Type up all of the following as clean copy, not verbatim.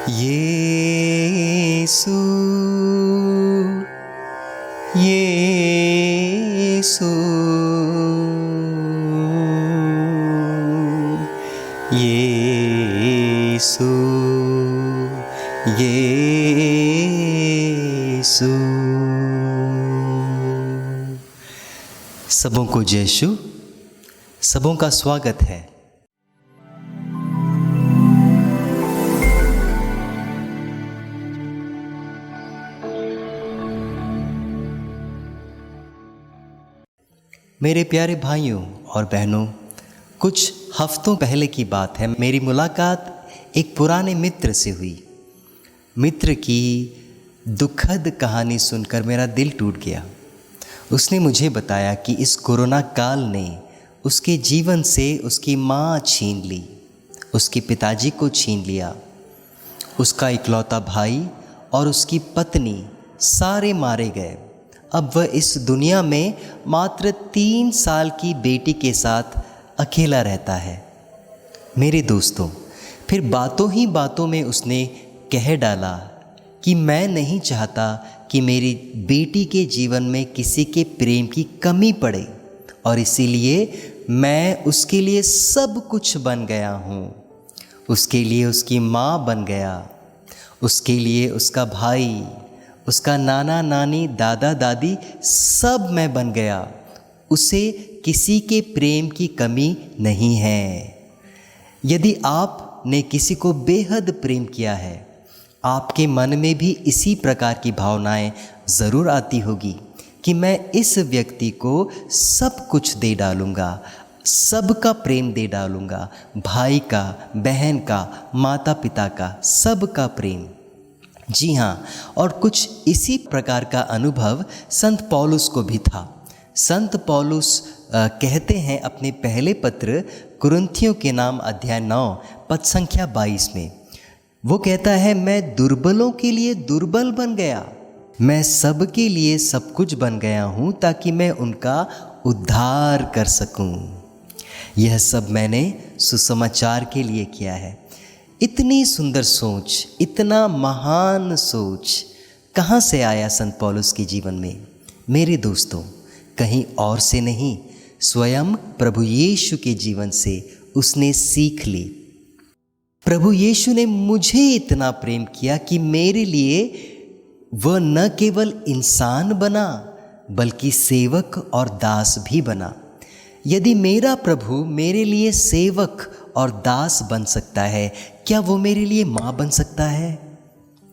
यीशु यीशु यीशु यीशु। सबों को जय यीशु, सबों का स्वागत है। मेरे प्यारे भाइयों और बहनों, कुछ हफ्तों पहले की बात है। मेरी मुलाकात एक पुराने मित्र से हुई। मित्र की दुखद कहानी सुनकर मेरा दिल टूट गया। उसने मुझे बताया कि इस कोरोना काल ने उसके जीवन से उसकी माँ छीन ली, उसके पिताजी को छीन लिया, उसका इकलौता भाई और उसकी पत्नी सारे मारे गए। अब वह इस दुनिया में मात्र 3 साल की बेटी के साथ अकेला रहता है। मेरे दोस्तों, फिर बातों ही बातों में उसने कह डाला कि मैं नहीं चाहता कि मेरी बेटी के जीवन में किसी के प्रेम की कमी पड़े, और इसीलिए मैं उसके लिए सब कुछ बन गया हूँ। उसके लिए उसकी माँ बन गया, उसके लिए उसका भाई, उसका नाना नानी, दादा दादी, सब मैं बन गया। उसे किसी के प्रेम की कमी नहीं है। यदि आपने किसी को बेहद प्रेम किया है, आपके मन में भी इसी प्रकार की भावनाएं ज़रूर आती होगी कि मैं इस व्यक्ति को सब कुछ दे डालूँगा, सबका प्रेम दे डालूँगा, भाई का, बहन का, माता पिता का, सबका प्रेम। जी हाँ, और कुछ इसी प्रकार का अनुभव संत पौलुस को भी था। संत पौलुस कहते हैं अपने पहले पत्र कुरिन्थियों के नाम अध्याय 9 पद संख्या 22 में, वो कहता है, मैं दुर्बलों के लिए दुर्बल बन गया, मैं सबके लिए सब कुछ बन गया हूँ ताकि मैं उनका उद्धार कर सकूँ। यह सब मैंने सुसमाचार के लिए किया है। इतनी सुंदर सोच, इतना महान सोच कहाँ से आया संत पौलुस के जीवन में? मेरे दोस्तों, कहीं और से नहीं, स्वयं प्रभु यीशु के जीवन से उसने सीख ली। प्रभु यीशु ने मुझे इतना प्रेम किया कि मेरे लिए वह न केवल इंसान बना बल्कि सेवक और दास भी बना। यदि मेरा प्रभु मेरे लिए सेवक और दास बन सकता है, क्या वो मेरे लिए माँ बन सकता है?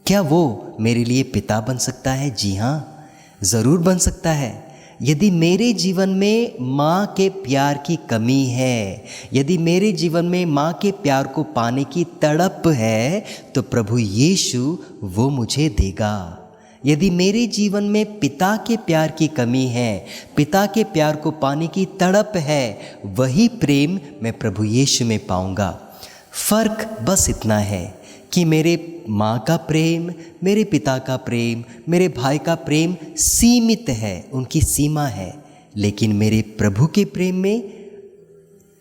क्या वो मेरे लिए पिता बन सकता है? जी हाँ, ज़रूर बन सकता है। यदि मेरे जीवन में माँ के प्यार की कमी है, यदि मेरे जीवन में माँ के प्यार को पाने की तड़प है, तो प्रभु यीशु वो मुझे देगा। यदि मेरे जीवन में पिता के प्यार की कमी है, पिता के प्यार को पाने की तड़प है, वही प्रेम मैं प्रभु यीशु में पाऊंगा। फ़र्क बस इतना है कि मेरे माँ का प्रेम, मेरे पिता का प्रेम, मेरे भाई का प्रेम सीमित है, उनकी सीमा है, लेकिन मेरे प्रभु के प्रेम में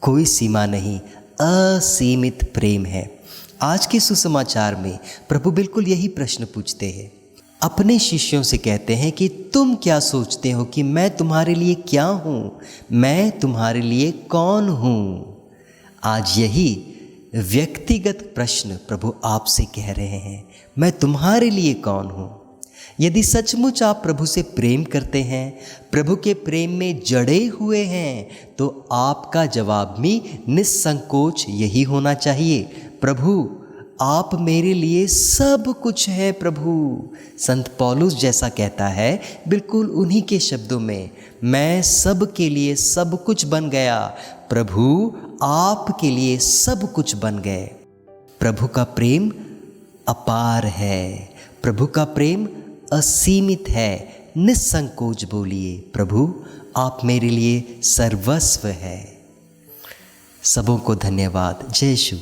कोई सीमा नहीं, असीमित प्रेम है। आज के सुसमाचार में प्रभु बिल्कुल यही प्रश्न पूछते हैं। अपने शिष्यों से कहते हैं कि तुम क्या सोचते हो कि मैं तुम्हारे लिए क्या हूँ? मैं तुम्हारे लिए कौन हूँ? आज यही व्यक्तिगत प्रश्न प्रभु आपसे कह रहे हैं, मैं तुम्हारे लिए कौन हूँ? यदि सचमुच आप प्रभु से प्रेम करते हैं, प्रभु के प्रेम में जड़े हुए हैं, तो आपका जवाब भी निस्संकोच यही होना चाहिए, प्रभु आप मेरे लिए सब कुछ है। प्रभु संत पौलुस जैसा कहता है, बिल्कुल उन्हीं के शब्दों में, मैं सब के लिए सब कुछ बन गया, प्रभु आपके लिए सब कुछ बन गए। प्रभु का प्रेम अपार है, प्रभु का प्रेम असीमित है। निस्संकोच बोलिए, प्रभु आप मेरे लिए सर्वस्व है। सबों को धन्यवाद। जय यीशु।